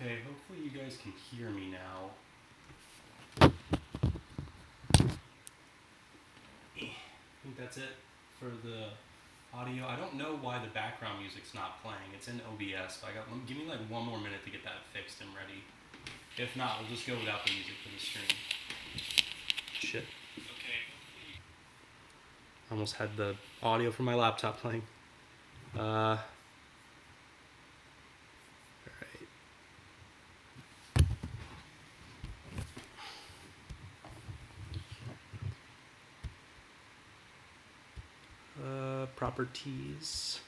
Okay, hopefully you guys can hear me now. I think that's it for the audio. I don't know why the background music's not playing. It's in OBS, but give me like 1 more minute to get that fixed and ready. If not, we'll just go without the music for the stream. Shit. Okay. I almost had the audio from my laptop playing. Alright. Properties.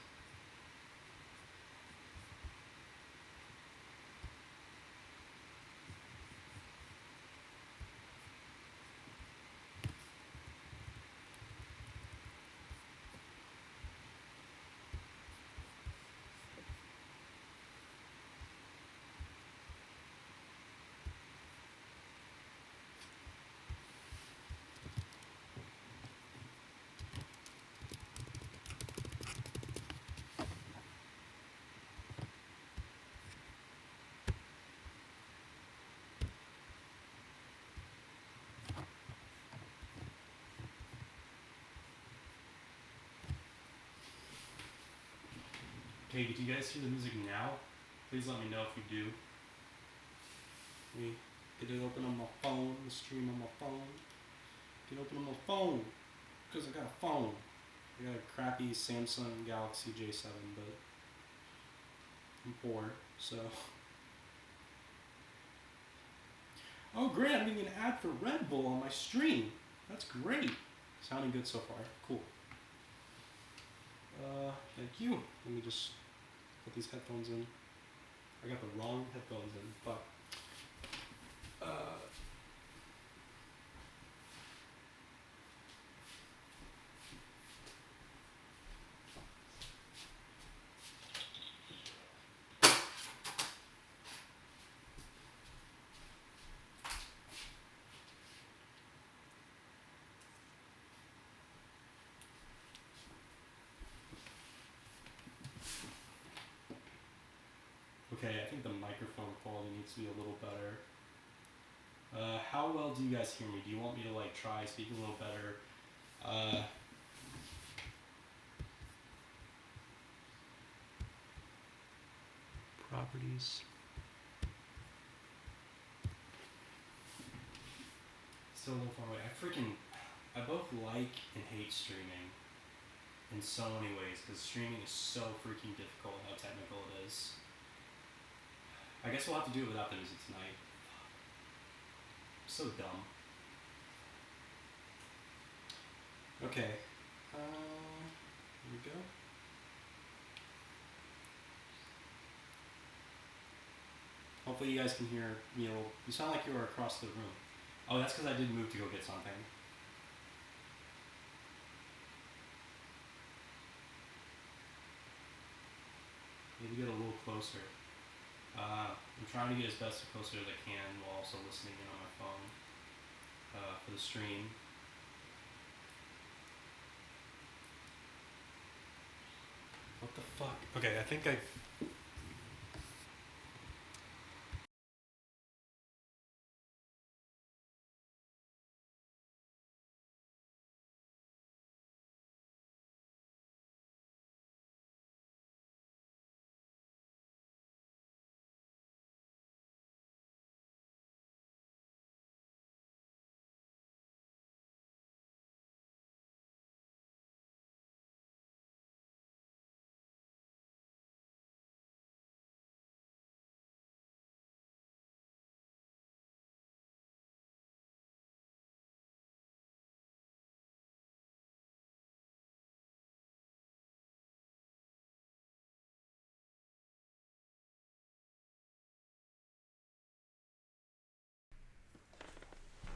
Okay, did you guys hear the music now? Please let me know if you do. Let me get it open on my phone, the stream on my phone. Get it open on my phone, because I got a phone. I got a crappy Samsung Galaxy J7, but I'm poor, so. Oh great, I'm getting an ad for Red Bull on my stream. That's great. Sounding good so far, cool. Thank you. Let me just put these headphones in. I got the wrong headphones in, fuck. Okay, I think the microphone quality needs to be a little better. How well do you guys hear me? Do you want me to like try speaking a little better? Properties. Still a little far away. I both like and hate streaming in so many ways because streaming is so freaking difficult and how technical it is. I guess we'll have to do it without the music tonight. So dumb. Okay. Here we go. Hopefully you guys can hear me. You sound like you were across the room. Oh, that's because I did move to go get something. Maybe get a little closer. I'm trying to get as best as closer as I can while also listening in on my phone for the stream. What the fuck? Okay, I think I...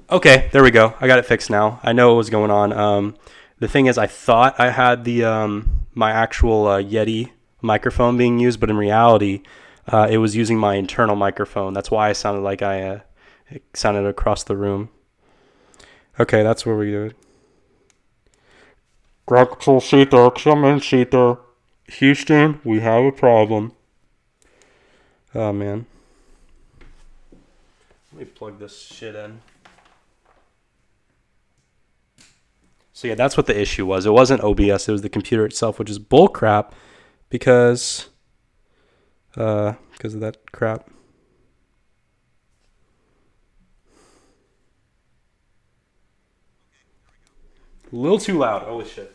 Okay, there we go. I got it fixed now. I know what was going on. The thing is, I thought I had the my actual Yeti microphone being used, but in reality, it was using my internal microphone. That's why I sounded like it sounded across the room. Okay, that's where we do it. Seether, come in, Seether. Houston, we have a problem. Oh, man. Let me plug this shit in. So yeah, that's what the issue was. It wasn't OBS, it was the computer itself, which is bull crap because of that crap. A little too loud. Holy shit.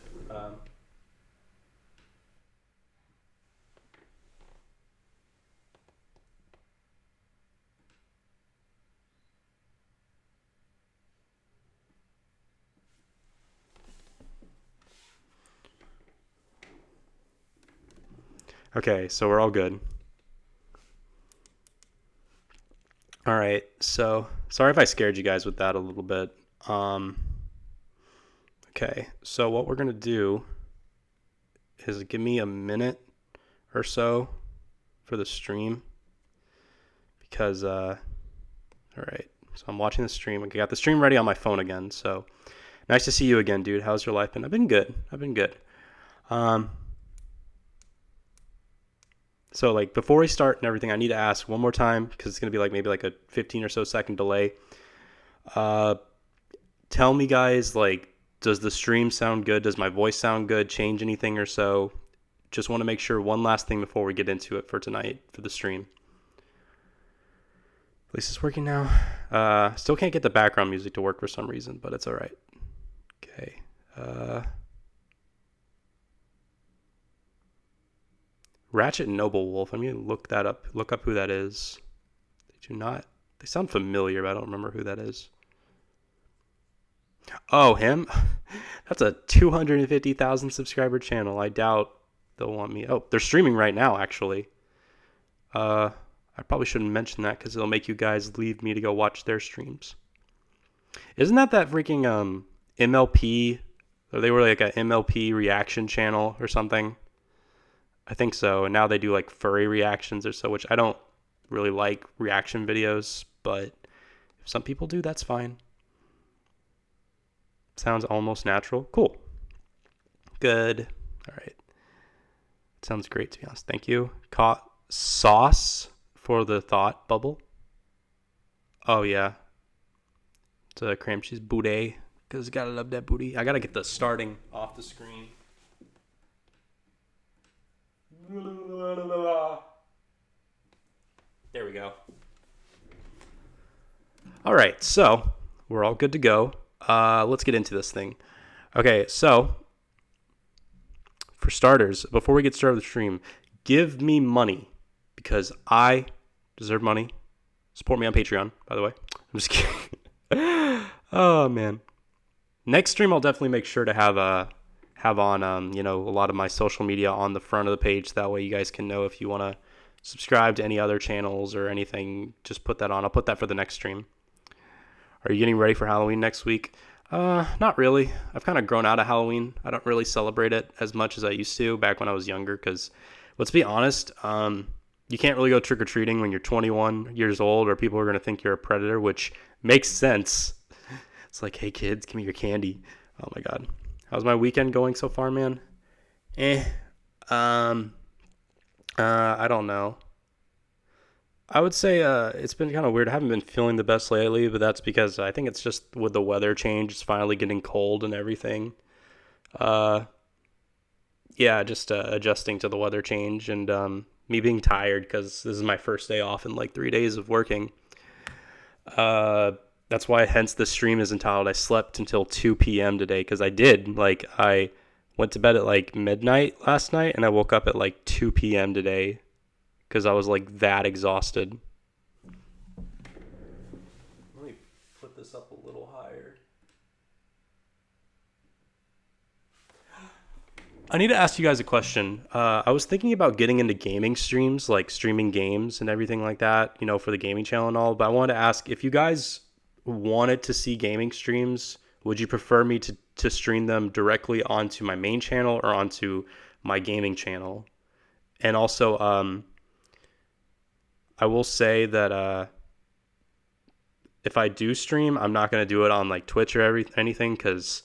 Okay, so we're all good. All right, so sorry if I scared you guys with that a little bit. Okay, so what we're gonna do is give me a minute or so for the stream because all right, so I'm watching the stream. I got the stream ready on my phone again. So nice to see you again, dude. How's your life been? I've been good. So like before we start and everything, I need to ask one more time because it's gonna be like maybe like a 15 or so second delay. Tell me, guys, like, does the stream sound good? Does my voice sound good? Change anything or so? Just want to make sure one last thing before we get into it for tonight for the stream. At least it's working now. Still can't get the background music to work for some reason, but it's all right. Okay. Ratchet Noble Wolf. I'm going to look that up. Look up who that is. They sound familiar, but I don't remember who that is. Oh, him? That's a 250,000 subscriber channel. I doubt they'll want me. Oh, they're streaming right now, actually. I probably shouldn't mention that because it'll make you guys leave me to go watch their streams. Isn't that freaking MLP? Or they were like a MLP reaction channel or something. I think so. And now they do like furry reactions or so, which I don't really like reaction videos, but if some people do, that's fine. Sounds almost natural. Cool. Good. All right. Sounds great, to be honest. Thank you. Caught sauce for the thought bubble. Oh, yeah. It's a cream cheese booty. Because gotta love that booty. I gotta get the starting off the screen. There we go. All right. So we're all good to go. Let's get into this thing. Okay, so for starters, before we get started with the stream, give me money because I deserve money. Support me on Patreon, by the way. I'm just kidding. Oh man. Next stream, I'll definitely make sure to have on a lot of my social media on the front of the page. That way, you guys can know if you want to subscribe to any other channels or anything. Just put that on. I'll put that for the next stream. Are you getting ready for Halloween next week? Not really. I've kind of grown out of Halloween. I don't really celebrate it as much as I used to back when I was younger because, let's be honest, you can't really go trick-or-treating when you're 21 years old or people are going to think you're a predator, which makes sense. It's like, hey, kids, give me your candy. Oh, my God. How's my weekend going so far, man? I don't know. I would say it's been kind of weird. I haven't been feeling the best lately, but that's because I think it's just with the weather change. It's finally getting cold and everything. Just adjusting to the weather change and me being tired because this is my first day off in like 3 days of working. That's why hence the stream is entitled I slept until 2 p.m. today because I did. Like I went to bed at like midnight last night and I woke up at like 2 p.m. today. Because I was like that exhausted. Let me put this up a little higher. I need to ask you guys a question. I was thinking about getting into gaming streams, like streaming games and everything like that, for the gaming channel and all. But I wanted to ask if you guys wanted to see gaming streams, would you prefer me to stream them directly onto my main channel or onto my gaming channel? And also, I will say that if I do stream, I'm not going to do it on like Twitch or anything because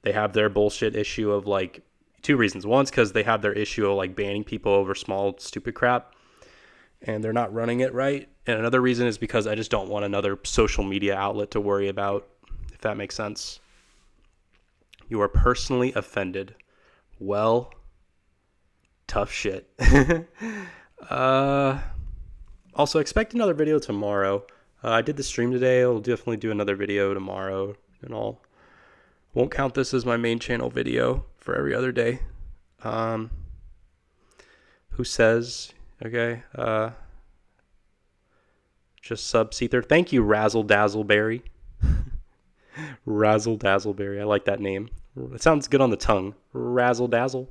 they have their bullshit issue of like two reasons. One's because they have their issue of like banning people over small, stupid crap and they're not running it right. And another reason is because I just don't want another social media outlet to worry about, if that makes sense. You are personally offended. Well, tough shit. Also, expect another video tomorrow. I did the stream today. I'll definitely do another video tomorrow and all. Won't count this as my main channel video for every other day. Who says? Okay. Just sub Seether. Thank you, Razzle Dazzleberry. Razzle Dazzleberry. I like that name. It sounds good on the tongue. Razzle Dazzle.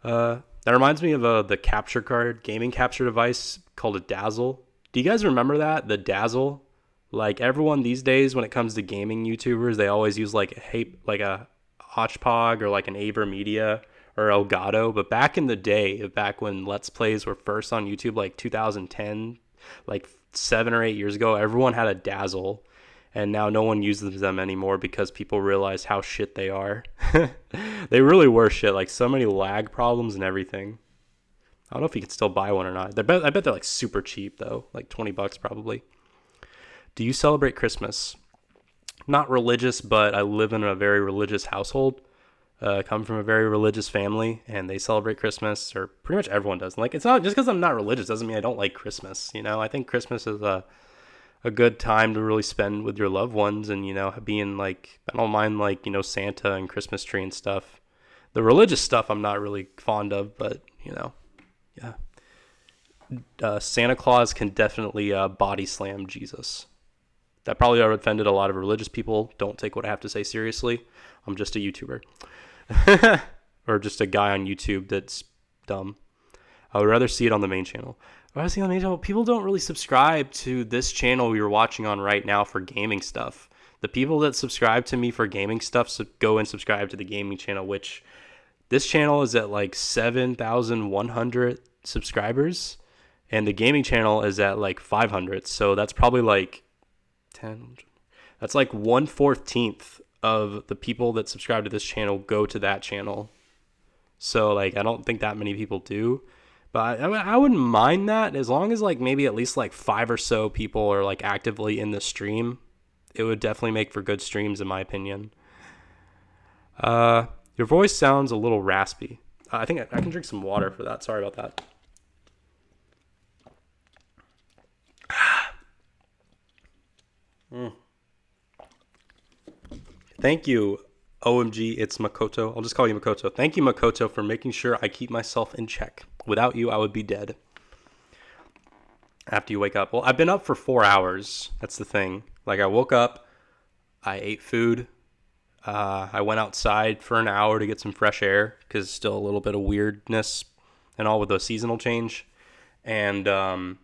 That reminds me of the capture card, gaming capture device called a Dazzle. Do you guys remember that? The Dazzle? Like, everyone these days, when it comes to gaming YouTubers, they always use like a Hotchpog or like an Avermedia or Elgato. But back in the day, back when Let's Plays were first on YouTube, like 2010, like 7 or 8 years ago, everyone had a Dazzle. And now no one uses them anymore because people realize how shit they are. They really were shit. Like, so many lag problems and everything. I don't know if you can still buy one or not. I bet they're like super cheap though. Like $20 probably. Do you celebrate Christmas? Not religious, but I live in a very religious household. I come from a very religious family, and they celebrate Christmas, or pretty much everyone does. Like, it's not just because I'm not religious doesn't mean I don't like Christmas. You know, I think Christmas is a good time to really spend with your loved ones, and, you know, being like, I don't mind, like, you know, Santa and Christmas tree and stuff. The religious stuff I'm not really fond of, but, you know, yeah. Santa Claus can definitely body slam Jesus. That probably offended a lot of religious people. Don't take what I have to say seriously. I'm just a YouTuber. Or just a guy on YouTube that's dumb. I would rather see it on the main channel. People don't really subscribe to this channel you're watching on right now for gaming stuff. The people that subscribe to me for gaming stuff go and subscribe to the gaming channel, which this channel is at like 7,100 subscribers, and the gaming channel is at like 500. So that's probably like 10. That's like 1/14 of the people that subscribe to this channel go to that channel. So like, I don't think that many people do. But I wouldn't mind that, as long as like maybe at least like 5 or so people are like actively in the stream. It would definitely make for good streams, in my opinion. Your voice sounds a little raspy. I think I can drink some water for that. Sorry about that. Thank you, OMG, it's Makoto. I'll just call you Makoto. Thank you, Makoto, for making sure I keep myself in check. Without you, I would be dead. After you wake up. Well, I've been up for 4 hours. That's the thing. Like, I woke up, I ate food, I went outside for an hour to get some fresh air, because still a little bit of weirdness and all with the seasonal change. And I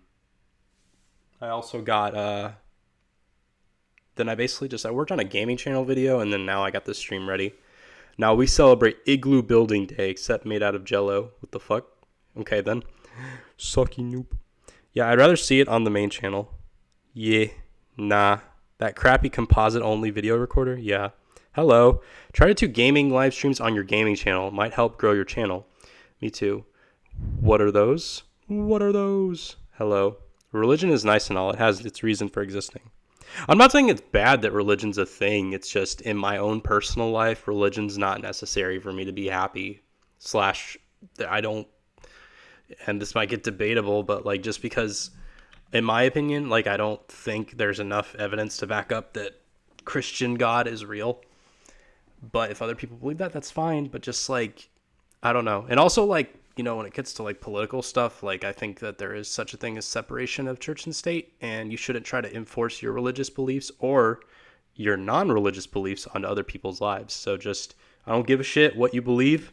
also got... Then I worked on a gaming channel video, and then now I got this stream ready. Now we celebrate Igloo Building Day, except made out of Jello. What the fuck? Okay, then. Sucky noob. Yeah, I'd rather see it on the main channel. Yeah. Nah. That crappy composite-only video recorder? Yeah. Hello. Try to do gaming live streams on your gaming channel. Might help grow your channel. Me too. What are those? What are those? Hello. Religion is nice and all. It has its reason for existing. I'm not saying it's bad that religion's a thing. It's just, in my own personal life, religion's not necessary for me to be happy. I don't, and this might get debatable, but like, just because, in my opinion, like, I don't think there's enough evidence to back up that Christian God is real. But if other people believe that, that's fine. But just like, I don't know. And also, like, you know, when it gets to like political stuff, like, I think that there is such a thing as separation of church and state, and you shouldn't try to enforce your religious beliefs or your non-religious beliefs onto other people's lives. So just, I don't give a shit what you believe.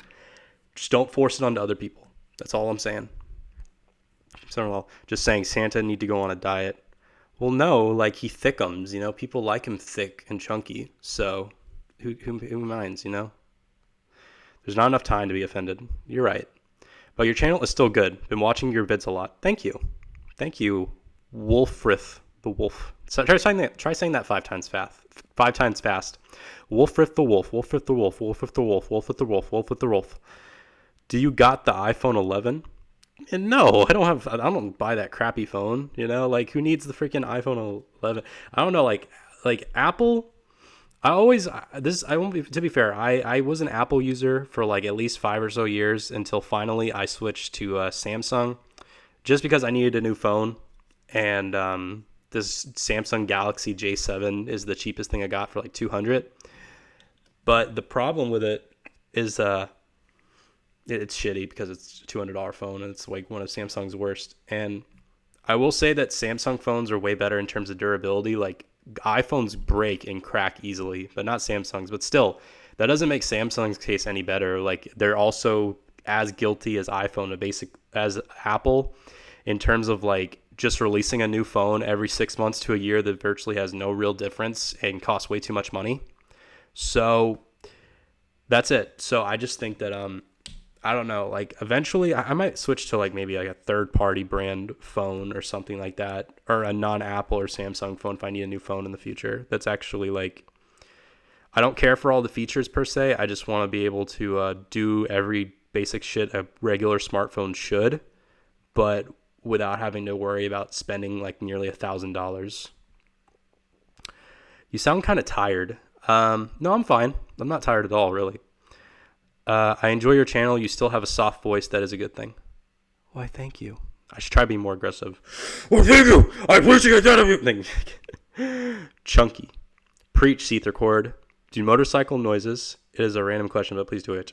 Just don't force it onto other people. That's all I'm saying. So, just saying Santa need to go on a diet. Well, no, like, he thickums, you know, people like him thick and chunky. So who minds, you know? There's not enough time to be offended. You're right. But your channel is still good. Been watching your vids a lot. Thank you. Thank you, Wolfrith the Wolf. So try saying that 5 times fast. 5 times fast. Wolfrith the Wolf. Wolfrith the Wolf. Wolfrith the Wolf. Wolfrith the Wolf. Wolfrith the Wolf. Do you got the iPhone 11? And no, I don't buy that crappy phone, you know? Like, who needs the freaking iPhone 11? I don't know, like Apple. I won't be, to be fair, I was an Apple user for like at least 5 or so years until finally I switched to Samsung just because I needed a new phone. And this Samsung Galaxy J7 is the cheapest thing I got for like 200. But the problem with it is it's shitty because it's a $200 phone and it's like one of Samsung's worst. And I will say that Samsung phones are way better in terms of durability. Like iPhones break and crack easily, but not Samsung's. But still, that doesn't make Samsung's case any better. Like they're also as guilty as as Apple in terms of like just releasing a new phone every 6 months to a year that virtually has no real difference and costs way too much money. So that's it. So I just think that I don't know, like eventually I might switch to like maybe like a third party brand phone or something like that, or a non-Apple or Samsung phone if I need a new phone in the future. That's actually like, I don't care for all the features per se. I just want to be able to do every basic shit a regular smartphone should, but without having to worry about spending like nearly $1,000. You sound kind of tired. No, I'm fine. I'm not tired at all, really. I enjoy your channel. You still have a soft voice. That is a good thing. Why, thank you. I should try being more aggressive. Well, thank you. I appreciate that of you. Chunky. Preach, SeetherCord. Do motorcycle noises? It is a random question, but please do it.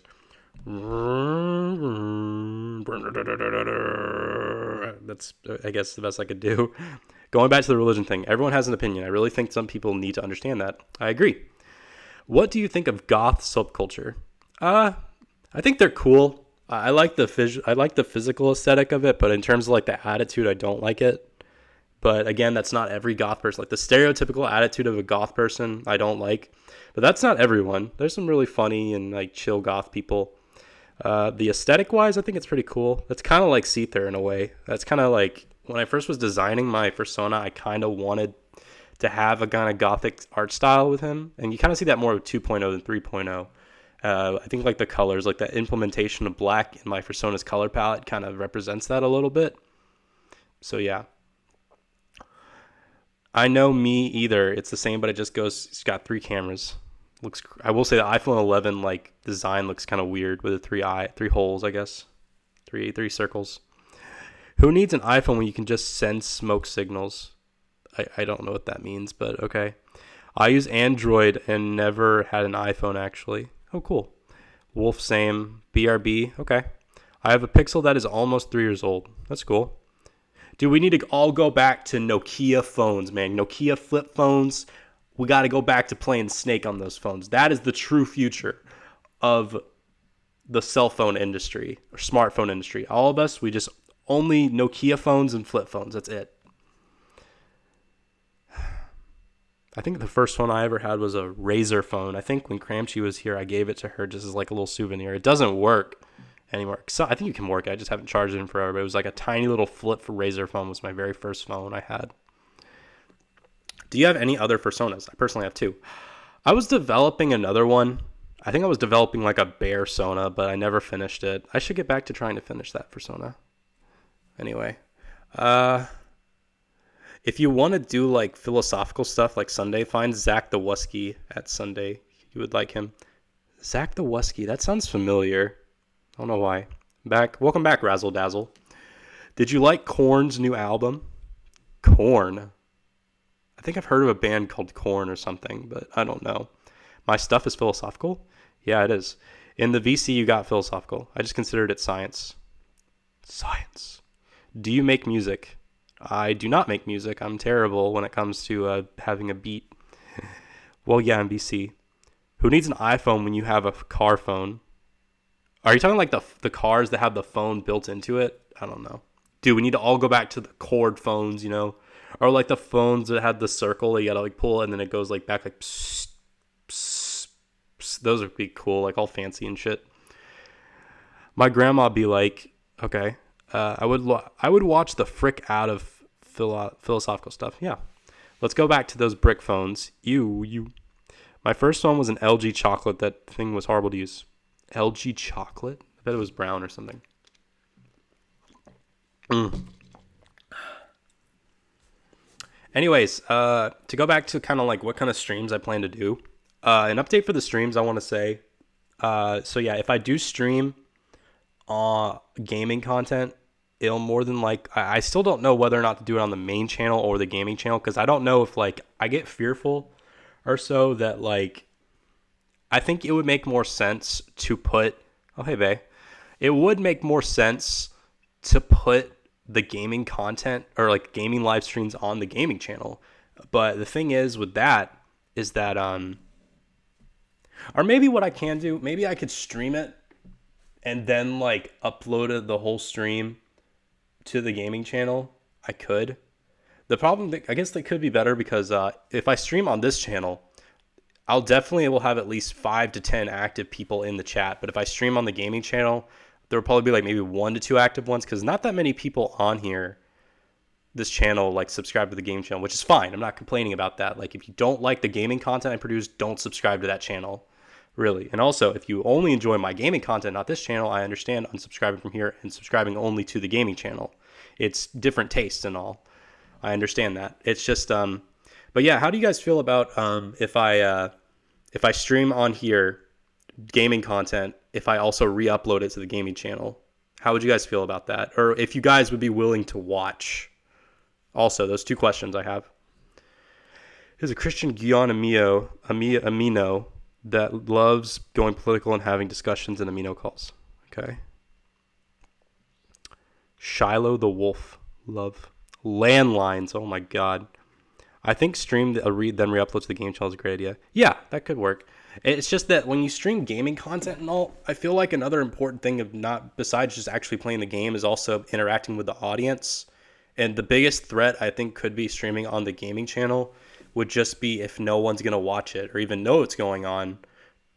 That's, I guess, the best I could do. Going back to the religion thing. Everyone has an opinion. I really think some people need to understand that. I agree. What do you think of goth subculture? I think they're cool. I like the physical aesthetic of it, but in terms of like the attitude, I don't like it. But again, that's not every goth person. Like the stereotypical attitude of a goth person, I don't like. But that's not everyone. There's some really funny and like chill goth people. The aesthetic wise, I think it's pretty cool. That's kind of like Seether in a way. That's kind of like when I first was designing my persona, I kind of wanted to have a kind of gothic art style with him, and you kind of see that more with 2.0 than 3.0. I think like the colors, like that implementation of black in my persona's color palette kind of represents that a little bit. So yeah. I know me either. It's the same, but it's got 3 cameras. I will say the iPhone 11 like design looks kind of weird with the 3 holes, I guess. Three circles. Who needs an iPhone when you can just send smoke signals? I don't know what that means, but okay. I use Android and never had an iPhone actually. Oh, cool. Wolf, same. BRB, okay. I have a Pixel that is almost 3 years old. That's cool. Dude, we need to all go back to Nokia phones, man. Nokia flip phones. We got to go back to playing Snake on those phones. That is the true future of the cell phone industry or smartphone industry. All of us, we just only Nokia phones and flip phones. That's it. I think the first phone I ever had was a Razer phone. I think when Cramchi was here, I gave it to her just as like a little souvenir. It doesn't work anymore. So I think you can work it. I just haven't charged it in forever. But it was like a tiny little flip for Razer phone. Was my very first phone I had. Do you have any other personas? I personally have 2. I was developing another one. I think I was developing like a bear sona, but I never finished it. I should get back to trying to finish that persona. Anyway, if you want to do like philosophical stuff like Sunday, find Zach the Wusky at Sunday. You would like him. Zach the Wusky, that sounds familiar. I don't know why. Welcome back, Razzle Dazzle. Did you like Korn's new album? Korn. I think I've heard of a band called Korn or something, but I don't know. My stuff is philosophical? Yeah, it is. In the VC, you got philosophical. I just considered it science. Science. Do you make music? I do not make music. I'm terrible when it comes to having a beat. Well, yeah, in VC. Who needs an iPhone when you have a car phone? Are you talking like the cars that have the phone built into it? I don't know. Dude, we need to all go back to the cord phones, you know? Or like the phones that had the circle that you gotta like pull and then it goes like back like psst, psst, psst. Those would be cool, like all fancy and shit. My grandma'd be like, okay, I would watch the frick out of philosophical stuff. Yeah. Let's go back to those brick phones. You. My first one was an LG chocolate. That thing was horrible to use. LG chocolate? I bet it was brown or something. Mm. Anyways, to go back to kind of like what kind of streams I plan to do. An update for the streams I want to say. So yeah, if I do stream gaming content, it'll more than like I still don't know whether or not to do it on the main channel or the gaming channel, because I don't know if like I get fearful or so that like I think it would make more sense to put oh hey bae, it would make more sense to put the gaming content or like gaming live streams on the gaming channel. But the thing is with that is that or maybe what I can do, maybe I could stream it and then like upload it, the whole stream to the gaming channel. I could. The problem, I guess, that could be better because if I stream on this channel, I'll definitely will have at least 5 to 10 active people in the chat. But if I stream on the gaming channel, there will probably be like maybe 1 to 2 active ones, because not that many people on here, this channel, like subscribe to the game channel, which is fine. I'm not complaining about that. Like if you don't like the gaming content I produce, don't subscribe to that channel. Really. And also, if you only enjoy my gaming content, not this channel, I understand unsubscribing from here and subscribing only to the gaming channel. It's different tastes and all. I understand that. It's just, but yeah, how do you guys feel about if I stream on here gaming content, if I also re-upload it to the gaming channel? How would you guys feel about that? Or if you guys would be willing to watch? Also, those 2 questions I have. There's a Christian Guiana Amino that loves going political and having discussions in amino calls. Okay. Shiloh the Wolf. Love. Landlines. Oh my god. I think stream then re-upload to the game channel is a great idea. Yeah, that could work. It's just that when you stream gaming content and all, I feel like another important thing of not, besides just actually playing the game, is also interacting with the audience. And the biggest threat I think could be streaming on the gaming channel would just be if no one's going to watch it or even know what's going on,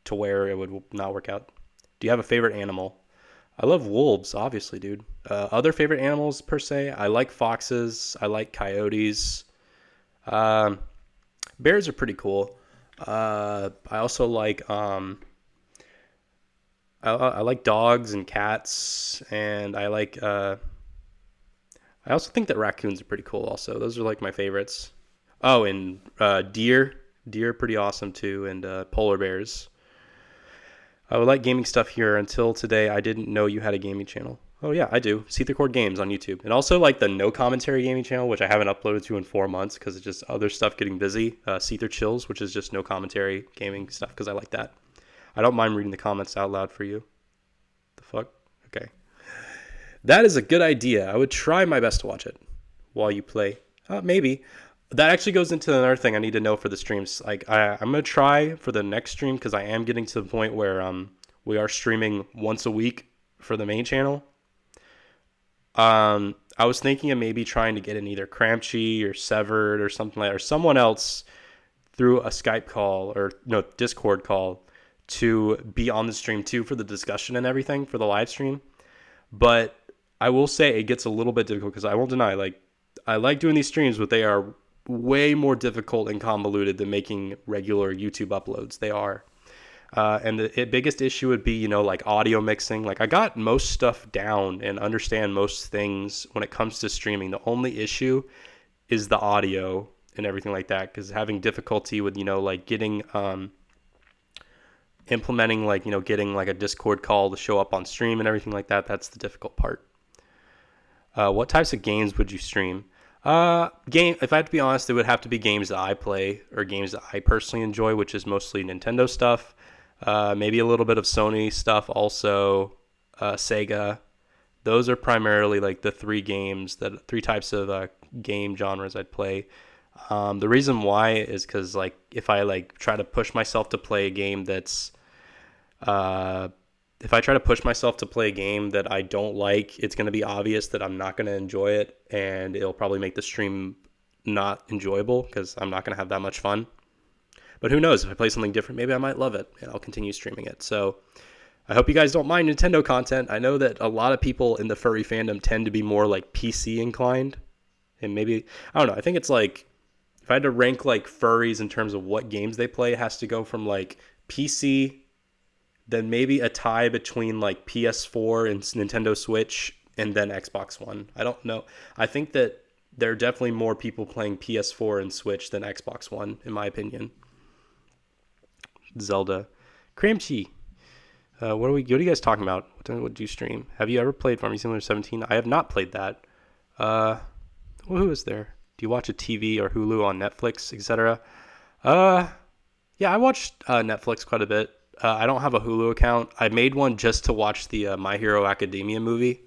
to where it would not work out. Do you have a favorite animal? I love wolves, obviously, dude. Other favorite animals, per se, I like foxes. I like coyotes. Bears are pretty cool. I also like I like dogs and cats, and I like I also think that raccoons are pretty cool also. Those are like my favorites. Oh, and deer are pretty awesome too, and polar bears. I would like gaming stuff here. Until today, I didn't know you had a gaming channel. Oh yeah, I do. SeetherCord Games on YouTube. And also like the no commentary gaming channel, which I haven't uploaded to in 4 months because it's just other stuff getting busy. Seether Chills, which is just no commentary gaming stuff because I like that. I don't mind reading the comments out loud for you. The fuck? Okay. That is a good idea. I would try my best to watch it while you play. Maybe. That actually goes into another thing I need to know for the streams. Like I'm going to try for the next stream, because I am getting to the point where we are streaming once a week for the main channel. I was thinking of maybe trying to get in either Cramchi or Severed or something like that, or someone else through a Skype call or no Discord call to be on the stream too for the discussion and everything for the live stream. But I will say it gets a little bit difficult, because I won't deny, like, I like doing these streams, but they are way more difficult and convoluted than making regular YouTube uploads. They are. And the biggest issue would be, like audio mixing. Like I got most stuff down and understand most things when it comes to streaming. The only issue is the audio and everything like that, because having difficulty with, like getting, implementing, like, getting like a Discord call to show up on stream and everything like that. That's the difficult part. What types of games would you stream? If I have to be honest, it would have to be games that I play or games that I personally enjoy, which is mostly Nintendo stuff. Maybe a little bit of Sony stuff also, Sega. Those are primarily like the 3 types of game genres I'd play. The reason why is because, like, if I like try to push myself to play a game that's if I try to push myself to play a game that I don't like, it's going to be obvious that I'm not going to enjoy it, and it'll probably make the stream not enjoyable because I'm not going to have that much fun. But who knows? If I play something different, maybe I might love it, and I'll continue streaming it. So I hope you guys don't mind Nintendo content. I know that a lot of people in the furry fandom tend to be more like PC inclined, and maybe, I don't know, I think it's like, if I had to rank like furries in terms of what games they play, it has to go from like PC, then maybe a tie between like PS4 and Nintendo Switch, and then Xbox One. I don't know. I think that there are definitely more people playing PS4 and Switch than Xbox One, in my opinion. Zelda. Cramchi. What are you guys talking about? What do you stream? Have you ever played Farming Simulator 17? I have not played that. Who is there? Do you watch a TV or Hulu on Netflix, etc.? Yeah, I watched Netflix quite a bit. I don't have a Hulu account. I made one just to watch the My Hero Academia movie,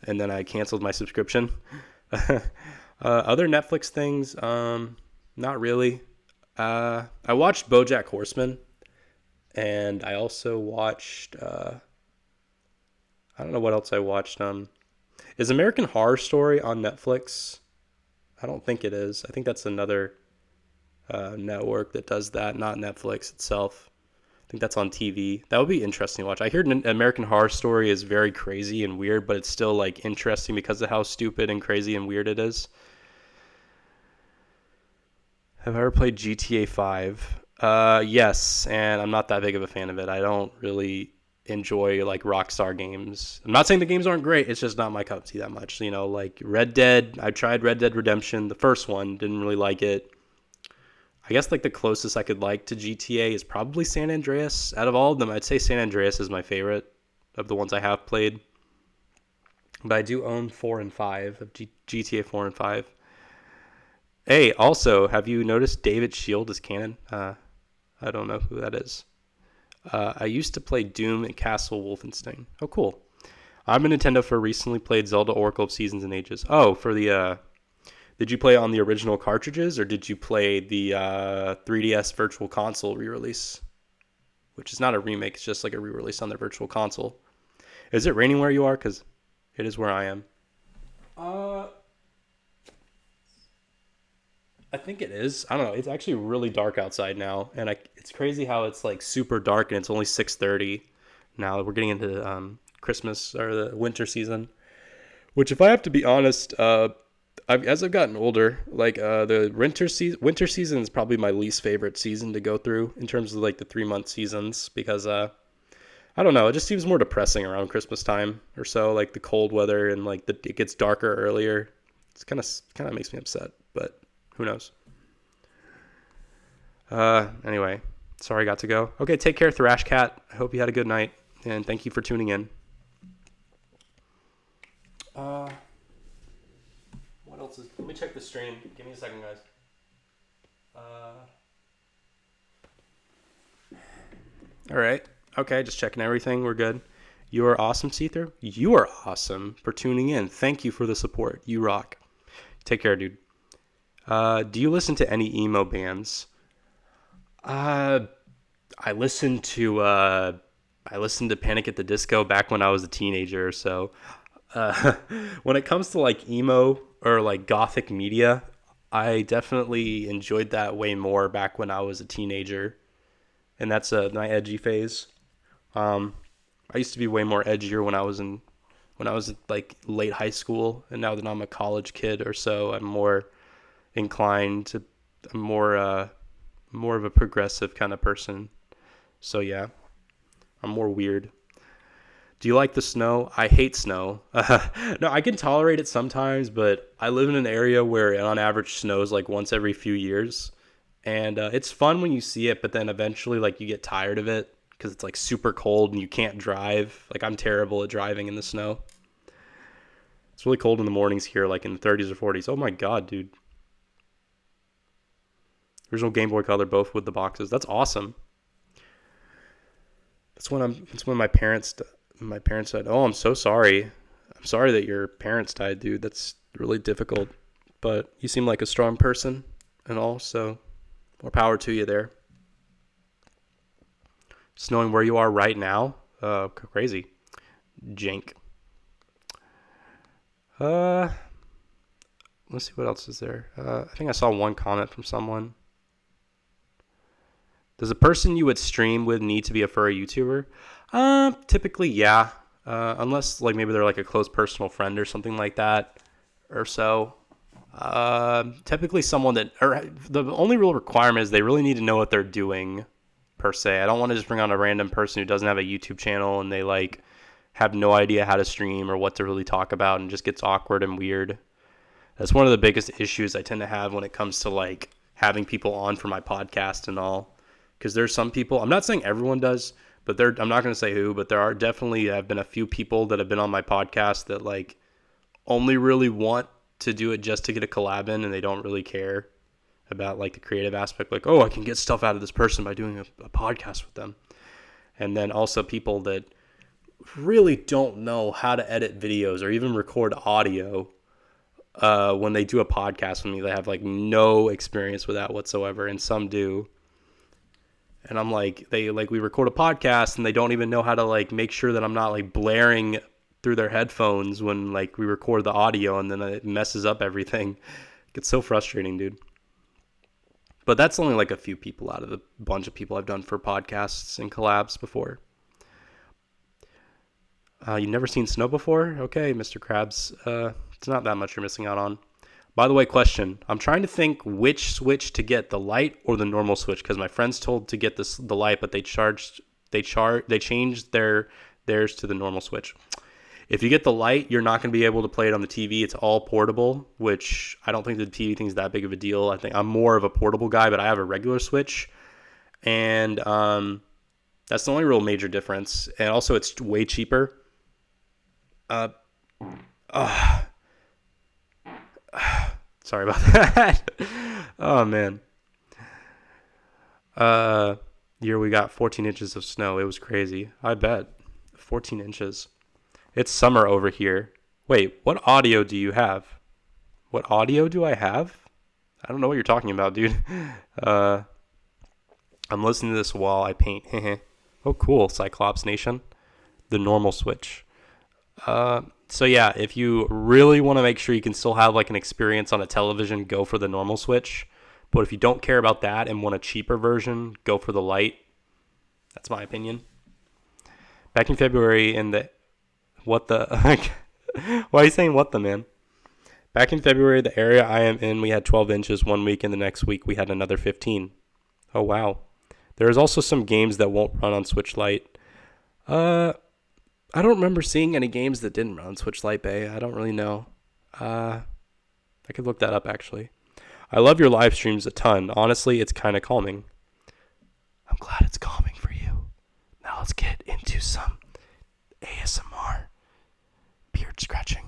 and then I canceled my subscription. Other Netflix things, not really. I watched BoJack Horseman, and I also watched. I don't know what else I watched. Is American Horror Story on Netflix? I don't think it is. I think that's another network that does that, not Netflix itself. I think that's on TV. That would be interesting to watch. I hear American Horror Story is very crazy and weird, but it's still like interesting because of how stupid and crazy and weird it is. Have I ever played GTA 5? Yes, and I'm not that big of a fan of it. I don't really enjoy like Rockstar games. I'm not saying the games aren't great. It's just not my cup of tea that much. You know, like Red Dead. I tried Red Dead Redemption, the first one. Didn't really like it. I guess like the closest I could like to GTA is probably San Andreas. Out of all of them, I'd say San Andreas is my favorite of the ones I have played. But I do own 4 and 5 of GTA 4 and 5. Hey, also, have you noticed David Shield is canon? I don't know who that is. I used to play Doom and Castle Wolfenstein. Oh, cool. I'm a Nintendo for recently played Zelda Oracle of Seasons and Ages. Oh, for the... Did you play on the original cartridges, or did you play the 3DS Virtual Console re-release? Which is not a remake, it's just like a re-release on the Virtual Console. Is it raining where you are? Because it is where I am. I think it is. I don't know. It's actually really dark outside now, and it's crazy how it's like super dark and it's only 6:30 now. We're getting into Christmas or the winter season, which, if I have to be honest, as I've gotten older, like the winter season is probably my least favorite season to go through in terms of like the 3-month seasons, because I don't know, it just seems more depressing around Christmas time or so, like the cold weather and like it gets darker earlier. It's kind of makes me upset, but who knows? Anyway, sorry I got to go. Okay, take care, Thrash Cat. I hope you had a good night, and thank you for tuning in. What else is... Let me check the stream. Give me a second, guys. All right. Okay, just checking everything. We're good. You are awesome, Seether. You are awesome for tuning in. Thank you for the support. You rock. Take care, dude. Do you listen to any emo bands? I listened to Panic at the Disco back when I was a teenager or so. When it comes to like emo or like gothic media, I definitely enjoyed that way more back when I was a teenager, and that's my edgy phase. I used to be way more edgier when I was like late high school, and now that I'm a college kid or so, I'm more inclined to more of a progressive kind of person. So yeah, I'm more weird. Do you like the snow? I hate snow. No, I can tolerate it sometimes, but I live in an area where on average snows like once every few years, and it's fun when you see it, but then eventually like you get tired of it because it's like super cold and you can't drive. Like I'm terrible at driving in the snow. It's really cold in the mornings here, like in the 30s or 40s. Oh my god, dude. Original Game Boy Color, both with the boxes. That's awesome. That's when my parents said, "Oh, I'm so sorry. I'm sorry that your parents died, dude. That's really difficult. But you seem like a strong person and all, so more power to you there." Just knowing where you are right now, crazy. Jank. Let's see what else is there. I think I saw one comment from someone. Does a person you would stream with need to be a furry YouTuber? Typically, yeah. Unless like maybe they're like a close personal friend or something like that or so. Typically someone the only real requirement is they really need to know what they're doing per se. I don't want to just bring on a random person who doesn't have a YouTube channel and they like have no idea how to stream or what to really talk about, and just gets awkward and weird. That's one of the biggest issues I tend to have when it comes to like having people on for my podcast and all. Because there's some people, I'm not saying everyone does, but I'm not going to say who, but there are definitely have been a few people that have been on my podcast that like only really want to do it just to get a collab in, and they don't really care about like the creative aspect. Like, oh, I can get stuff out of this person by doing a podcast with them. And then also people that really don't know how to edit videos or even record audio. When they do a podcast with me, they have like no experience with that whatsoever, and some do. And I'm like, we record a podcast and they don't even know how to like make sure that I'm not like blaring through their headphones when like we record the audio, and then it messes up everything. It gets so frustrating, dude. But that's only like a few people out of the bunch of people I've done for podcasts and collabs before. You've never seen snow before? Okay, Mr. Krabs. It's not that much you're missing out on. By the way, question. I'm trying to think which switch to get, the light or the normal switch, because my friends told to get the light, but they changed theirs to the normal switch. If you get the light, you're not going to be able to play it on the TV. It's all portable, which I don't think the TV thing is that big of a deal. I think I'm more of a portable guy, but I have a regular switch, and that's the only real major difference. And also, it's way cheaper. Sorry about that. Oh, man. Here we got 14 inches of snow. It was crazy. I bet. 14 inches. It's summer over here. Wait, what audio do you have? What audio do I have? I don't know what you're talking about, dude. I'm listening to this while I paint. Oh, cool. Cyclops Nation. The normal switch. So yeah, if you really want to make sure you can still have like an experience on a television, go for the normal switch. But if you don't care about that and want a cheaper version, go for the light. That's my opinion. Back in February what the why are you saying what the, man? Back in February, the area I am in, we had 12 inches one week, and the next week we had another 15. Oh wow. There is also some games that won't run on Switch Lite. I don't remember seeing any games that didn't run on Switch Lite, Bay. I don't really know. I could look that up, actually. I love your live streams a ton. Honestly, it's kind of calming. I'm glad it's calming for you. Now let's get into some ASMR. Beard scratching.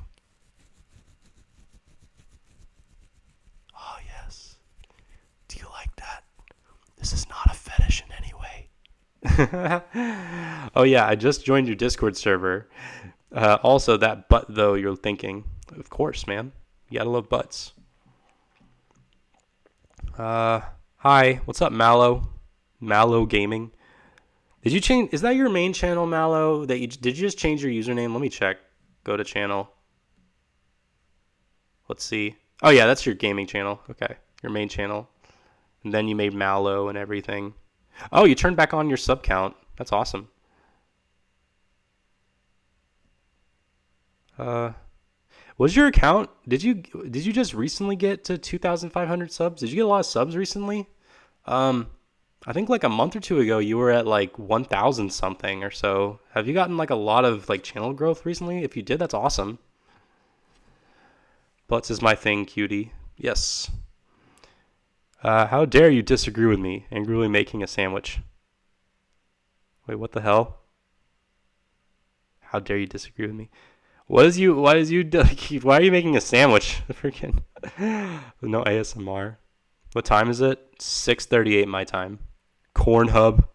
Oh, yes. Do you like that? This is not a fetish in any way. Oh yeah, I just joined your Discord server. Also, that butt though, you're thinking. Of course, man. You gotta love butts. Hi, what's up, Mallow? Mallow Gaming. Did you change? Is that your main channel, Mallow? Did you just change your username? Let me check. Go to channel. Let's see. Oh yeah, that's your gaming channel. Okay, your main channel. And then you made Mallow and everything. Oh, you turned back on your sub count. That's awesome. Was your account? Did you just recently get to 2,500 subs? Did you get a lot of subs recently? I think like a month or two ago you were at like 1,000 something or so. Have you gotten like a lot of like channel growth recently? If you did, that's awesome. Butts is my thing, cutie. Yes. How dare you disagree with me? Angrily making a sandwich. Wait, what the hell? How dare you disagree with me? Why are you making a sandwich? Freaking no ASMR. What time is it? 6:38 my time. Cornhub.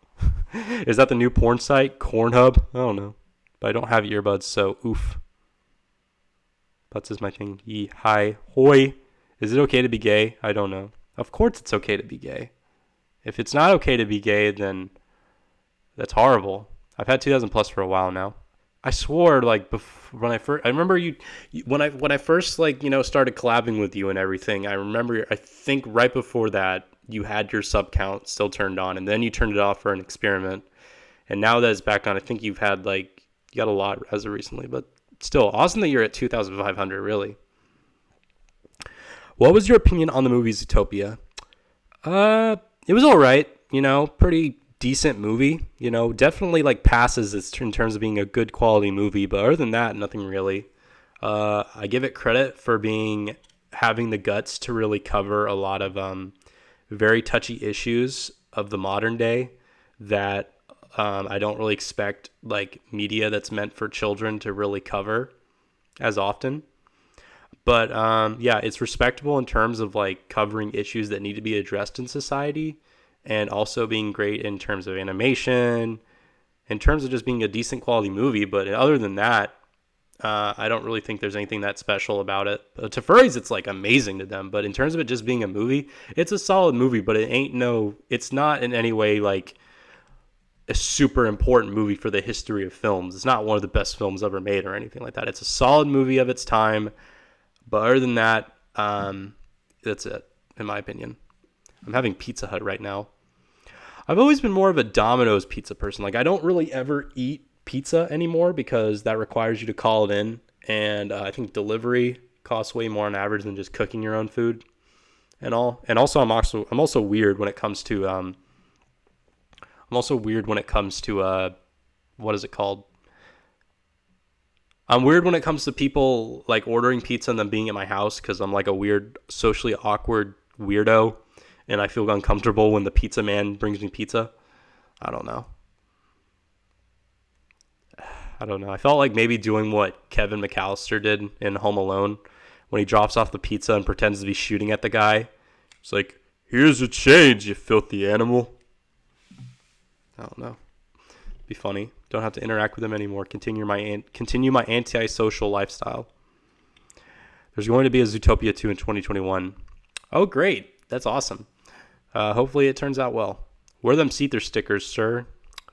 Is that the new porn site? Cornhub? I don't know. But I don't have earbuds, so oof. Butts is my thing. Yee. Hi. Hoi. Is it okay to be gay? I don't know. Of course it's okay to be gay. If it's not okay to be gay, then that's horrible. I've had 2,000 plus for a while now. I swore like when I first, I remember when I first like, started collabing with you and everything. I remember, I think right before that you had your sub count still turned on, and then you turned it off for an experiment. And now that it's back on, I think you got a lot as of recently, but still awesome that you're at 2,500 really. What was your opinion on the movie Zootopia? It was all right, pretty decent movie, definitely like passes in terms of being a good quality movie, but other than that, nothing really. I give it credit for having the guts to really cover a lot of very touchy issues of the modern day that I don't really expect like media that's meant for children to really cover as often. But yeah, it's respectable in terms of like covering issues that need to be addressed in society, and also being great in terms of animation, in terms of just being a decent quality movie. But other than that, I don't really think there's anything that special about it. To furries, it's like amazing to them. But in terms of it just being a movie, it's a solid movie, but it's not in any way like a super important movie for the history of films. It's not one of the best films ever made or anything like that. It's a solid movie of its time. But other than that, that's it, in my opinion. I'm having Pizza Hut right now. I've always been more of a Domino's pizza person. Like, I don't really ever eat pizza anymore because that requires you to call it in. And I think delivery costs way more on average than just cooking your own food and all. And also, I'm also weird when it comes to what is it called? I'm weird when it comes to people like ordering pizza and then being at my house, because I'm like a weird, socially awkward weirdo, and I feel uncomfortable when the pizza man brings me pizza. I don't know. I felt like maybe doing what Kevin McAllister did in Home Alone when he drops off the pizza and pretends to be shooting at the guy. It's like, here's a change, you filthy animal. I don't know. Be funny. Don't have to interact with him anymore. Continue my antisocial lifestyle. There's going to be a Zootopia 2 in 2021. Oh, great. That's awesome. Hopefully it turns out well. Wear them Seether stickers, sir.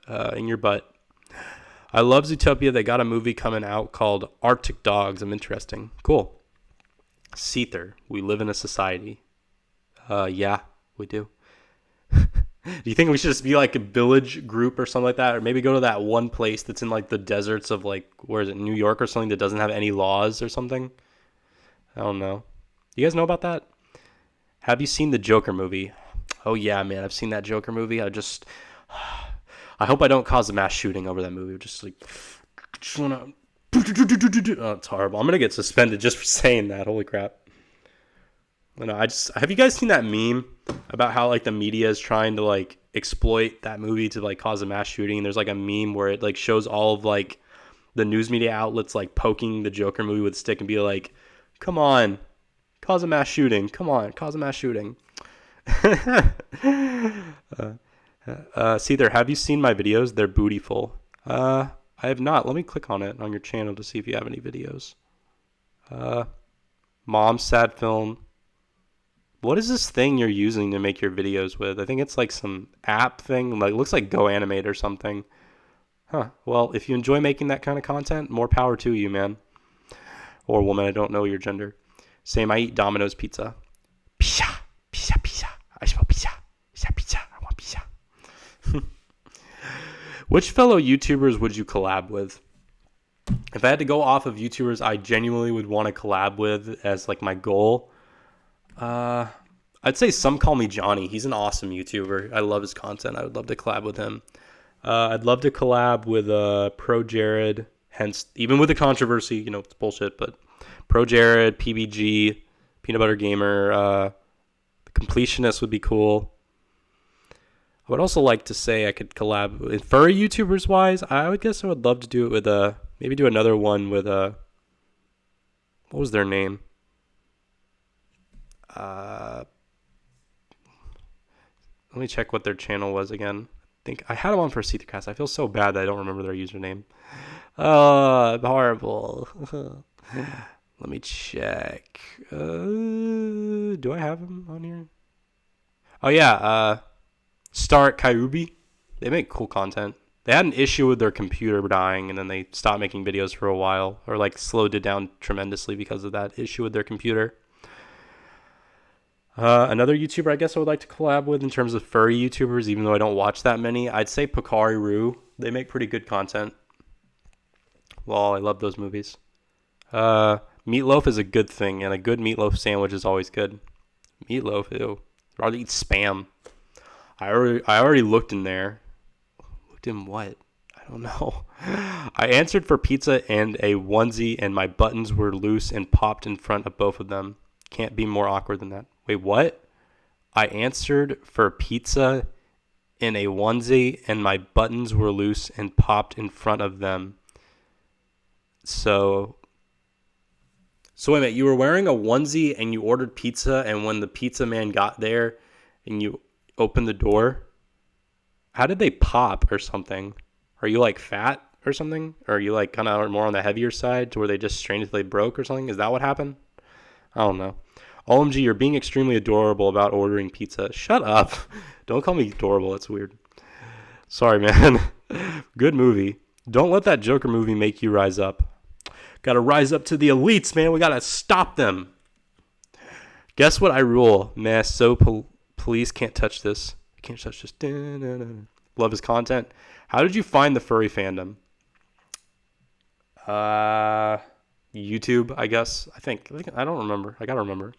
In your butt. I love Zootopia. They got a movie coming out called Arctic Dogs. I'm interesting. Cool. Seether. We live in a society. Yeah, we do. Do you think we should just be like a village group or something like that? Or maybe go to that one place that's in like the deserts of like, where is it, New York or something, that doesn't have any laws or something? I don't know. You guys know about that? Have you seen the Joker movie? Oh yeah, man, I've seen that Joker movie. I hope I don't cause a mass shooting over that movie. Just like, oh, it's horrible. I'm going to get suspended just for saying that. Holy crap. No, have you guys seen that meme about how like the media is trying to like exploit that movie to like cause a mass shooting? And there's like a meme where it like shows all of like the news media outlets like poking the Joker movie with a stick and be like, come on, cause a mass shooting. Come on, cause a mass shooting. Seether, have you seen my videos? They're bootyful. I have not. Let me click on it on your channel to see if you have any videos. Mom's sad film. What is this thing you're using to make your videos with? I think it's like some app thing. Like, it looks like Go Animate or something. Huh. Well, if you enjoy making that kind of content, more power to you, man. Or woman, I don't know your gender. Same, I eat Domino's pizza. Pizza, pizza, pizza. I smell pizza. Pizza, pizza. I want pizza. Which fellow YouTubers would you collab with? If I had to go off of YouTubers I genuinely would want to collab with as like my goal, I'd say Some Call Me Johnny. He's an awesome YouTuber. I love his content. I would love to collab with him. I'd love to collab with Pro Jared. Hence, even with the controversy, it's bullshit. But Pro Jared, PBG, Peanut Butter Gamer, the Completionist would be cool. I would also like to say I could collab with furry YouTubers wise. I would guess I would love to do it with maybe do another one with what was their name? Let me check what their channel was again. I think I had them on for SeetherCast. I feel so bad that I don't remember their username. Horrible. Let me check. Do I have them on here? Oh yeah, Start Kyubi. They make cool content. They had an issue with their computer dying, and then they stopped making videos for a while, or like slowed it down tremendously because of that issue with their computer. Another YouTuber I guess I would like to collab with in terms of furry YouTubers, even though I don't watch that many, I'd say Pocari Roo. They make pretty good content. Well, I love those movies. Meatloaf is a good thing, and a good meatloaf sandwich is always good. Meatloaf, ew. I'd rather eat Spam. I already looked in there. Cooked in what? I don't know. I answered for pizza and a onesie, and my buttons were loose and popped in front of both of them. Can't be more awkward than that. Wait, what? I answered for pizza in a onesie, and my buttons were loose and popped in front of them. So wait a minute. You were wearing a onesie and you ordered pizza, and when the pizza man got there and you opened the door, how did they pop or something? Are you like fat or something? Or are you like kind of more on the heavier side to where they just strained until they broke or something? Is that what happened? I don't know. OMG, you're being extremely adorable about ordering pizza. Shut up. Don't call me adorable. It's weird. Sorry, man. Good movie. Don't let that Joker movie make you rise up. Gotta rise up to the elites, man. We gotta stop them. Guess what I rule? Man, police can't touch this. Can't touch this. Love his content. How did you find the furry fandom? YouTube, I guess. I don't remember. I gotta remember.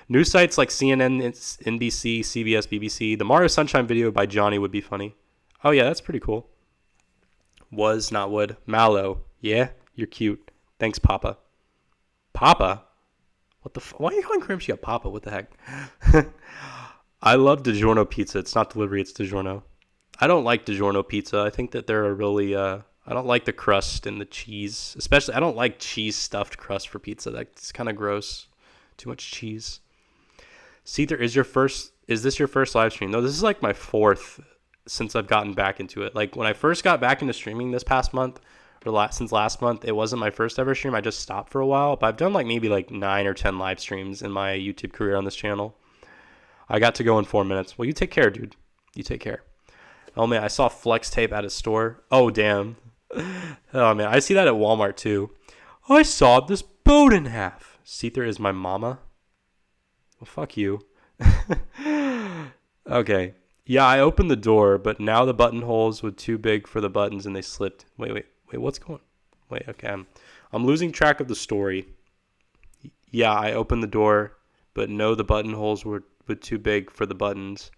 News sites like CNN, NBC, CBS, BBC. The Mario Sunshine video by Johnny would be funny. Oh yeah, that's pretty cool. Was, not would. Mallow. Yeah, you're cute. Thanks, Papa. Papa? What the why are you calling Crimshy a Papa? What the heck? I love DiGiorno pizza. It's not delivery, it's DiGiorno. I don't like DiGiorno pizza. I think that they're a really, I don't like the crust and the cheese. Especially, I don't like cheese stuffed crust for pizza. That's kind of gross. Too much cheese. Seether, is this your first live stream? No, this is like my fourth since I've gotten back into it. Like when I first got back into streaming this past month, or since last month, it wasn't my first ever stream. I just stopped for a while, but I've done like maybe like 9 or 10 live streams in my YouTube career on this channel. I got to go in 4 minutes. Well, you take care, dude. You take care. Oh man, I saw flex tape at a store. Oh damn. Oh man, I see that at Walmart too. I sawed this boat in half. Seether is my mama. Well, fuck you. Okay. Yeah, I opened the door, but now the buttonholes were too big for the buttons and they slipped. Wait, what's going on? Wait, okay. I'm losing track of the story. Yeah, I opened the door, but no, the buttonholes were too big for the buttons.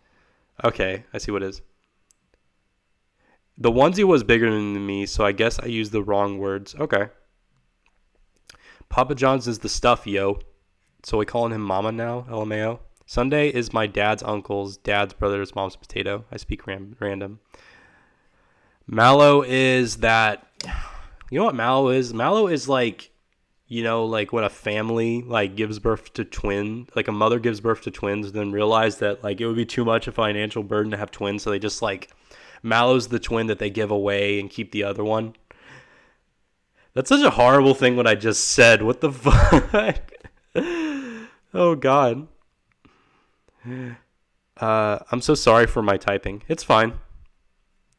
Okay, I see what it is. The onesie was bigger than me, so I guess I used the wrong words. Okay. Papa John's is the stuff, yo. So we calling him Mama now, LMAO. Sunday is my dad's uncle's dad's brother's mom's potato. I speak random. Mallow is that... You know what mallow is? Mallow is like, you know, like when a family like gives birth to twins, like a mother gives birth to twins, then realize that like it would be too much a financial burden to have twins, so they just like mallow's the twin that they give away and keep the other one. That's such a horrible thing what I just said. What the fuck? Oh God. I'm so sorry for my typing. It's fine.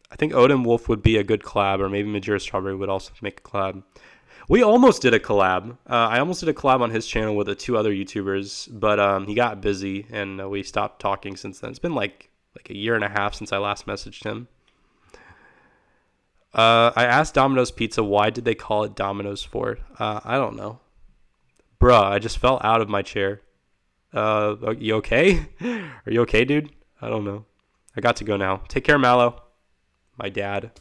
I think Odin Wolf would be a good collab, or maybe Majora Strawberry would also make a collab. We almost did a collab. I almost did a collab on his channel with the 2 other YouTubers, but he got busy and we stopped talking since then. It's been like a year and a half since I last messaged him. I asked Domino's Pizza, why did they call it Domino's for? I don't know. Bruh, I just fell out of my chair. Are you okay? Are you okay, dude? I don't know. I got to go now. Take care, Mallow. My dad.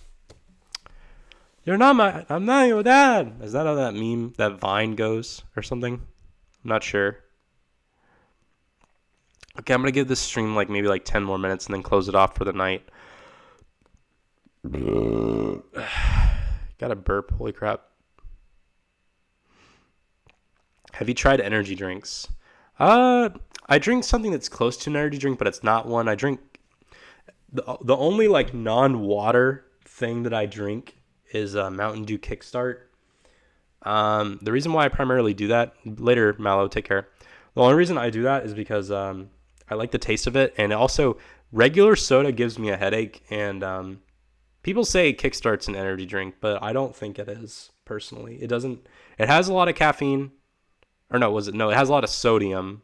I'm not your dad. Is that how that meme, that Vine goes or something? I'm not sure. Okay, I'm going to give this stream like maybe like 10 more minutes and then close it off for the night. Got a burp. Holy crap. Have you tried energy drinks? I drink something that's close to an energy drink, but it's not one. I drink the only like non-water thing that I drink is Mountain Dew Kickstart. The reason why I primarily do that, later Mallow, take care. The only reason I do that is because I like the taste of it, and also regular soda gives me a headache, and people say Kickstart's an energy drink, but I don't think it is, personally. It doesn't. It has a lot of caffeine. Or no, it has a lot of sodium,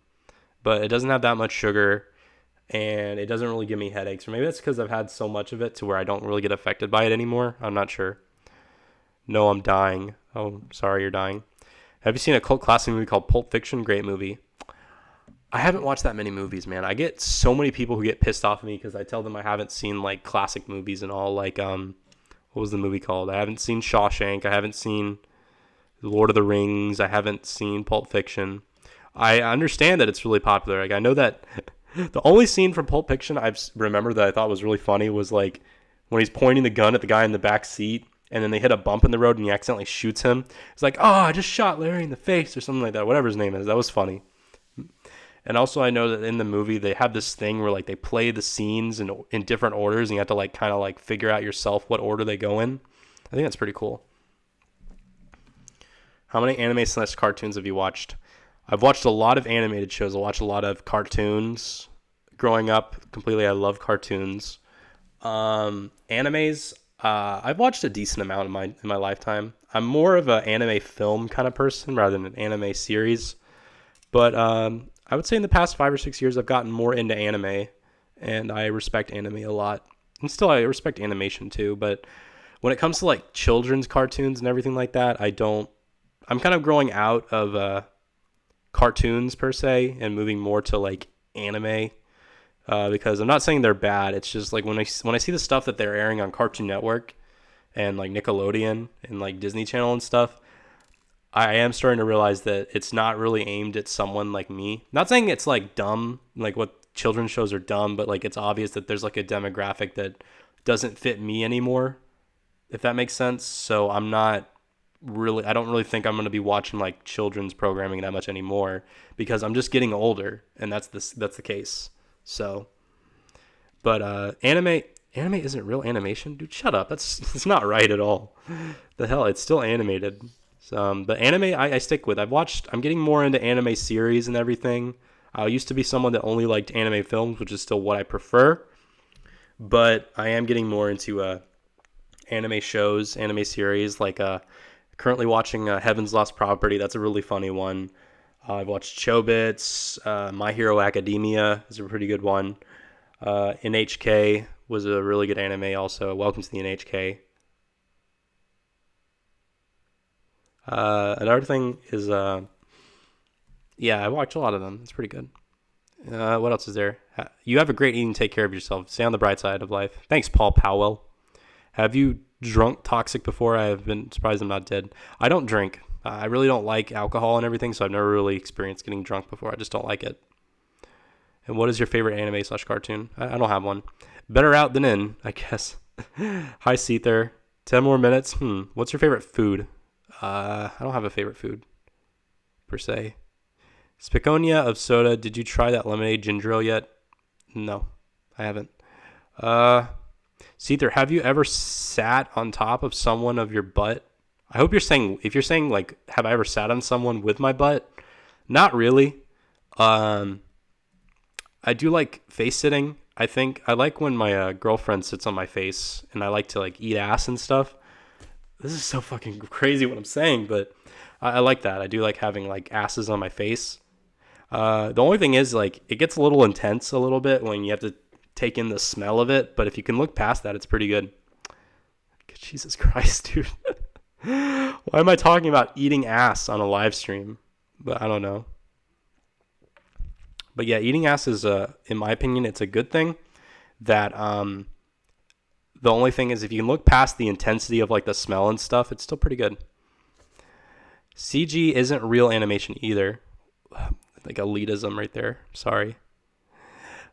but it doesn't have that much sugar, and it doesn't really give me headaches. Or maybe that's because I've had so much of it to where I don't really get affected by it anymore. I'm not sure. No, I'm dying. Oh, sorry, you're dying. Have you seen a cult classic movie called Pulp Fiction? Great movie. I haven't watched that many movies, man. I get so many people who get pissed off at me because I tell them I haven't seen like classic movies and all. Like what was the movie called? I haven't seen Shawshank. I haven't seen Lord of the Rings. I haven't seen Pulp Fiction. I understand that it's really popular. Like, I know that the only scene from Pulp Fiction I remember that I thought was really funny was like when he's pointing the gun at the guy in the back seat, and then they hit a bump in the road and he accidentally shoots him. It's like, oh, I just shot Larry in the face or something like that. Whatever his name is. That was funny. And also I know that in the movie they have this thing where like they play the scenes in different orders, and you have to like kind of like figure out yourself what order they go in. I think that's pretty cool. How many anime / cartoons have you watched? I've watched a lot of animated shows. I watched a lot of cartoons growing up. Completely, I love cartoons. Animes, I've watched a decent amount in my lifetime. I'm more of an anime film kind of person rather than an anime series. But I would say in the past 5 or 6 years, I've gotten more into anime, and I respect anime a lot. And still, I respect animation too. But when it comes to like children's cartoons and everything like that, I'm kind of growing out of cartoons per se and moving more to like anime. Because I'm not saying they're bad. It's just like when I see the stuff that they're airing on Cartoon Network and like Nickelodeon and like Disney Channel and stuff, I am starting to realize that it's not really aimed at someone like me. Not saying it's like dumb, like what children's shows are dumb, but like it's obvious that there's like a demographic that doesn't fit me anymore, if that makes sense. So I don't really think I'm going to be watching like children's programming that much anymore because I'm just getting older, and that's the case. So, but anime isn't real animation, dude. Shut up. It's not right at all. The hell, it's still animated. But anime, I stick with. I'm getting more into anime series and everything. I used to be someone that only liked anime films, which is still what I prefer. But I am getting more into anime shows, anime series. Like currently watching Heaven's Lost Property. That's a really funny one. I've watched Chobits. My Hero Academia is a pretty good one. NHK was a really good anime also. Welcome to the NHK. Another thing is, I watch a lot of them. It's pretty good. What else is there? You have a great evening. Take care of yourself. Stay on the bright side of life. Thanks, Paul Powell. Have you drunk toxic before? I have been surprised I'm not dead. I don't drink. I really don't like alcohol and everything, so I've never really experienced getting drunk before. I just don't like it. And what is your favorite anime / cartoon? I don't have one. Better out than in, I guess. Hi, Seether. 10 more minutes. What's your favorite food? I don't have a favorite food, per se. Spiconia of soda. Did you try that lemonade ginger ale yet? No, I haven't. Seether, have you ever sat on top of someone of your butt? I hope if you're saying like, have I ever sat on someone with my butt? Not really. I do like face sitting. I think I like when my girlfriend sits on my face, and I like to like eat ass and stuff. This is so fucking crazy what I'm saying, but I like that. I do like having like asses on my face. The only thing is like it gets a little intense a little bit when you have to take in the smell of it, but if you can look past that, it's pretty good. Jesus Christ, dude. Why am I talking about eating ass on a live stream? But I don't know. But yeah, eating ass is, in my opinion, it's a good thing. That the only thing is if you can look past the intensity of like the smell and stuff, it's still pretty good. CG isn't real animation either. Like elitism right there. Sorry.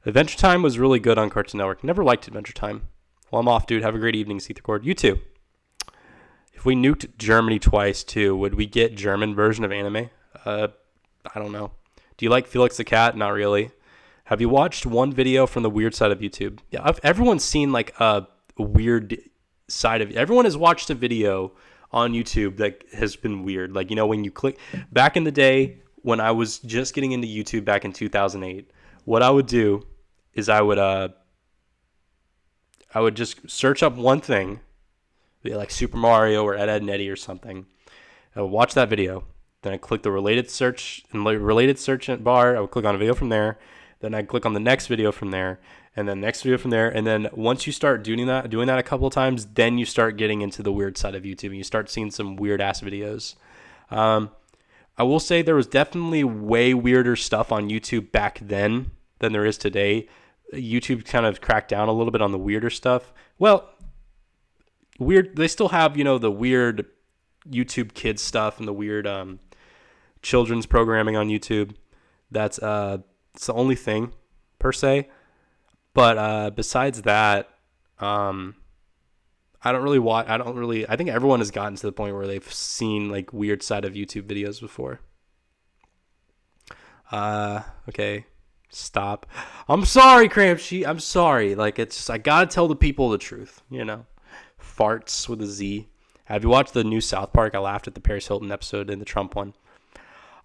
Adventure Time was really good on Cartoon Network. Never liked Adventure Time. Well, I'm off, dude. Have a great evening, SeetherCord. You too. If we nuked Germany twice, too, would we get German version of anime? I don't know. Do you like Felix the Cat? Not really. Have you watched one video from the weird side of YouTube? Yeah, everyone's seen like a weird side of it. Everyone has watched a video on YouTube that has been weird. Like, you know, when you click... Back in the day, when I was just getting into YouTube back in 2008, what I would do is I would just search up one thing, like Super Mario or Ed, Edd n Eddy or something. I would watch that video. Then I'd click the related search bar. I would click on a video from there. Then I'd click on the next video from there. And then next video from there. And then once you start doing that a couple of times, then you start getting into the weird side of YouTube. And you start seeing some weird ass videos. I will say there was definitely way weirder stuff on YouTube back then than there is today. YouTube kind of cracked down a little bit on the weirder stuff. Well, weird. They still have, the weird YouTube kids stuff and the weird children's programming on YouTube. That's it's the only thing per se. But besides that, I don't really watch. I think everyone has gotten to the point where they've seen like weird side of YouTube videos before. Okay, stop. I'm sorry, Cramshy. I'm sorry. Like, it's just, I gotta tell the people the truth. Farts with a Z. Have you watched the new South Park? I laughed at the Paris Hilton episode and the Trump one.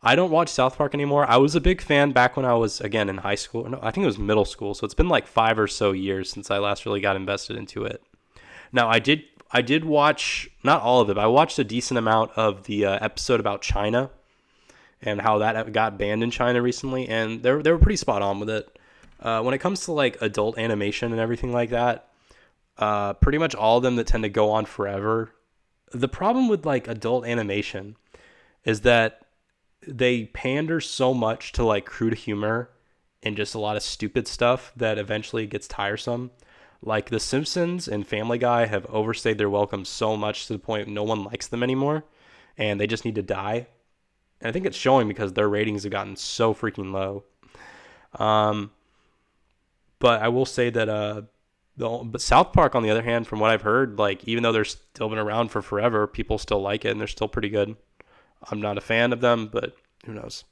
I don't watch South Park anymore. I was a big fan back when I was, again, in high school. No, I think it was middle school. So it's been like 5 or so years since I last really got invested into it. Now, I did watch, not all of it, but I watched a decent amount of the episode about China and how that got banned in China recently. And they were pretty spot on with it. When it comes to like adult animation and everything like that, pretty much all of them that tend to go on forever. The problem with like adult animation is that they pander so much to like crude humor and just a lot of stupid stuff that eventually gets tiresome. Like The Simpsons and Family Guy have overstayed their welcome so much to the point no one likes them anymore and they just need to die. And I think it's showing because their ratings have gotten so freaking low. But I will say that but South Park, on the other hand, from what I've heard, like even though they're still been around for forever, people still like it and they're still pretty good. I'm not a fan of them, but who knows?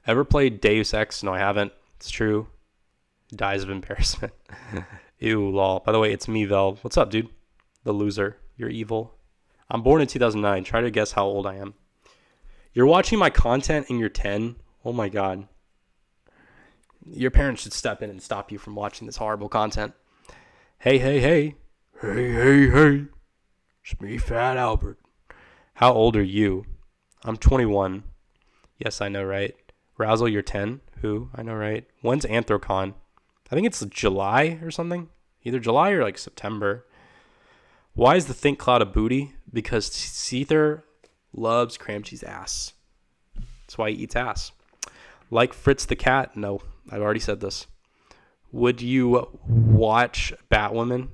Ever played Deus Ex? No, I haven't. It's true. Dies of embarrassment. Ew, lol. By the way, it's me, Vel. What's up, dude? The loser. You're evil. I'm born in 2009. Try to guess how old I am. You're watching my content and you're 10? Oh my god. Your parents should step in and stop you from watching this horrible content. Hey, hey, hey. Hey, hey, hey. It's me, Fat Albert. How old are you? I'm 21. Yes, I know, right? Razzle, you're 10. Who? I know, right? When's Anthrocon? I think it's July or something. Either July or like September. Why is the Think Cloud a booty? Because Seether loves Cramsey's ass. That's why he eats ass. Like Fritz the Cat? No, I've already said this. Would you watch Batwoman?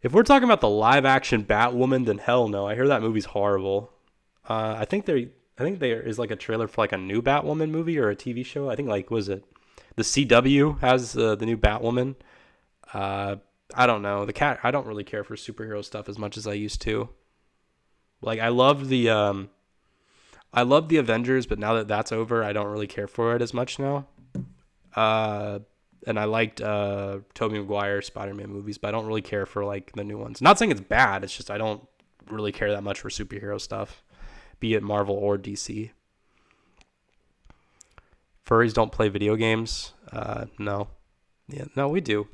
If we're talking about the live action Batwoman, then hell no. I hear that movie's horrible. I think there is like a trailer for like a new Batwoman movie or a TV show. I think like, was it the CW has the new Batwoman? I don't know. I don't really care for superhero stuff as much as I used to. Like I loved the Avengers, but now that that's over, I don't really care for it as much now. And I liked Tobey Maguire Spider-Man movies, but I don't really care for like the new ones. Not saying it's bad, it's just I don't really care that much for superhero stuff, be it Marvel or DC. Furries don't play video games. No. Yeah, no, we do.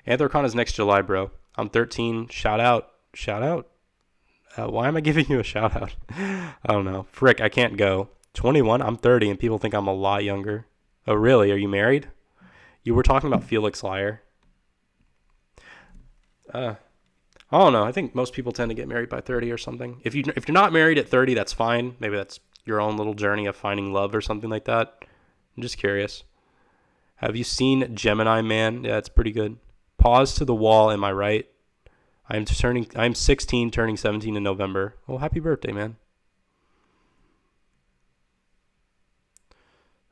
Anthrocon is next July, bro. I'm 13. Shout out. Why am I giving you a shout out? I don't know. Frick, I can't go. 21, I'm 30, and people think I'm a lot younger. Oh, really? Are you married? You were talking about Felix Liar. I don't know. I think most people tend to get married by 30 or something. If you're not married at 30, that's fine. Maybe that's your own little journey of finding love or something like that. I'm just curious. Have you seen Gemini Man? Yeah, it's pretty good. Pause to the wall. Am I right? I'm 16, turning 17 in November. Oh, happy birthday, man.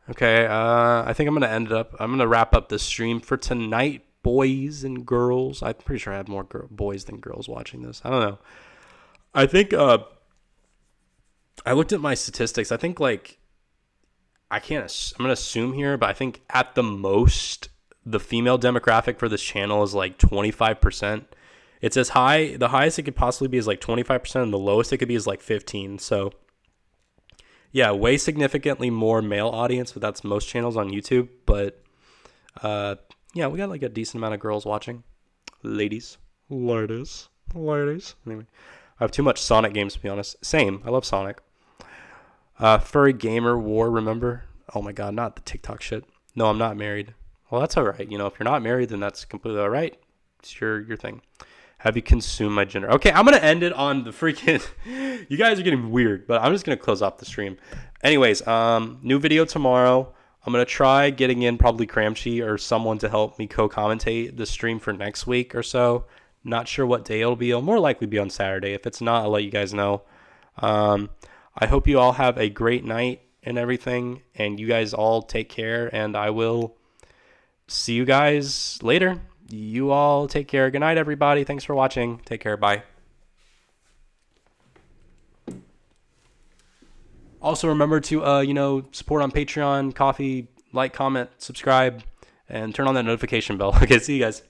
Okay, I think I'm going to wrap up this stream for tonight, boys and girls. I'm pretty sure I have more boys than girls watching this. I don't know. I think, I looked at my statistics. I think, like, I'm going to assume here, but I think at the most, the female demographic for this channel is like 25%. It's as high, the highest it could possibly be is like 25%, and the lowest it could be is like 15%. So, yeah, way significantly more male audience, but that's most channels on YouTube. But, yeah, we got like a decent amount of girls watching. Ladies. Anyway, I have too much Sonic games, to be honest. Same. I love Sonic. Furry Gamer War, remember? Oh my god, not the TikTok shit. No, I'm not married. Well, that's all right. You know, if you're not married, then that's completely all right. It's your thing. Have you consumed my gender? Okay, I'm going to end it on the freaking... You guys are getting weird, but I'm just going to close off the stream. Anyways, new video tomorrow. I'm going to try getting in probably Cramsey or someone to help me co-commentate the stream for next week or so. Not sure what day it'll be. It'll more likely be on Saturday. If it's not, I'll let you guys know. I hope you all have a great night and everything, and you guys all take care, and I will see you guys later. You all take care. Good night, everybody. Thanks for watching. Take care. Bye. Also, remember to, support on Patreon, Coffee, like, comment, subscribe, and turn on that notification bell. Okay, see you guys.